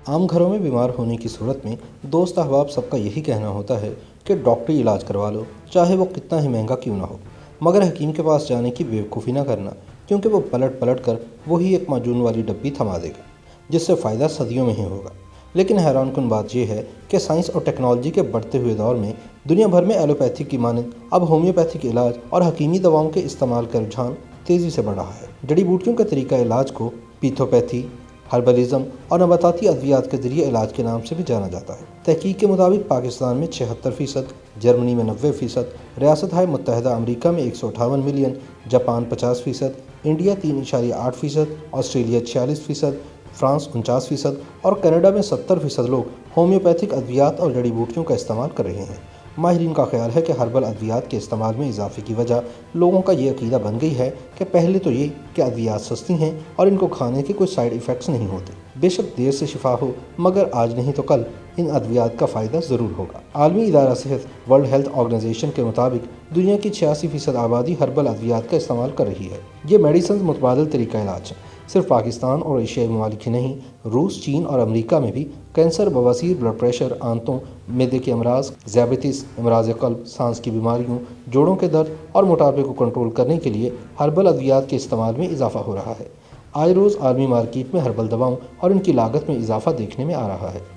عام گھروں میں بیمار ہونے کی صورت میں دوست احباب سب کا یہی کہنا ہوتا ہے کہ ڈاکٹری علاج کروا لو، چاہے وہ کتنا ہی مہنگا کیوں نہ ہو، مگر حکیم کے پاس جانے کی بیوقوفی نہ کرنا، کیونکہ وہ پلٹ پلٹ کر وہی ایک معجون والی ڈبی تھما دے گا جس سے فائدہ صدیوں میں ہی ہوگا۔ لیکن حیران کن بات یہ ہے کہ سائنس اور ٹیکنالوجی کے بڑھتے ہوئے دور میں دنیا بھر میں ایلوپیتھی کی مانند اب ہومیوپیتھک علاج اور حکیمی دواؤں کے استعمال کا رجحان تیزی سے بڑھ رہا ہے۔ جڑی بوٹیوں کے طریقہ علاج کو پیتھوپیتھی، ہربلزم اور نباتاتی ادویات کے ذریعے علاج کے نام سے بھی جانا جاتا ہے۔ تحقیق کے مطابق پاکستان میں 76%، جرمنی میں 90%، ریاستہائے متحدہ امریکہ میں 158 million, Japan 50%، India 3.8%، Australia 46%، France 49% اور کینیڈا میں 70% لوگ ہومیوپیتھک ادویات اور جڑی بوٹیوں کا استعمال کر رہے ہیں۔ ماہرین کا خیال ہے کہ ہربل ادویات کے استعمال میں اضافے کی وجہ لوگوں کا یہ عقیدہ بن گئی ہے کہ پہلے تو یہ کہ ادویات سستی ہیں اور ان کو کھانے کے کوئی سائیڈ ایفیکٹس نہیں ہوتے۔ بے شک دیر سے شفا ہو، مگر آج نہیں تو کل ان ادویات کا فائدہ ضرور ہوگا۔ عالمی ادارہ صحت ورلڈ ہیلتھ آرگنائزیشن کے مطابق دنیا کی 86% آبادی ہربل ادویات کا استعمال کر رہی ہے۔ یہ میڈیسنز متبادل طریقہ علاج ہیں۔ صرف پاکستان اور ایشیائی ممالک ہی نہیں، روس، چین اور امریکہ میں بھی کینسر، بواسیر، بلڈ پریشر، آنتوں، معدے کے امراض، ذیابیطس، امراض قلب، سانس کی بیماریوں، جوڑوں کے درد اور موٹاپے کو کنٹرول کرنے کے لیے ہربل ادویات کے استعمال میں اضافہ ہو رہا ہے۔ آئے روز عالمی مارکیٹ میں ہربل دواؤں اور ان کی لاگت میں اضافہ دیکھنے میں آ رہا ہے۔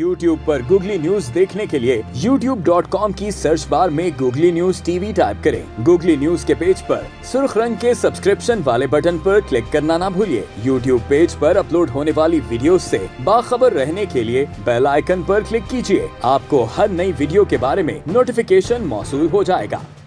YouTube پر گوگلی نیوز دیکھنے کے لیے youtube.com کی سرچ بار میں googly news T V type کریں۔ گوگلی نیوز کے پیج پر سرخ رنگ کے سبسکرپشن والے بٹن پر کلک کرنا نہ بھولیے۔ YouTube پیج پر اپلوڈ ہونے والی ویڈیوز سے باخبر رہنے کے لیے بیل آئیکن پر کلک کیجیے۔ آپ کو ہر نئی ویڈیو کے بارے میں نوٹیفیکیشن موصول ہو جائے گا۔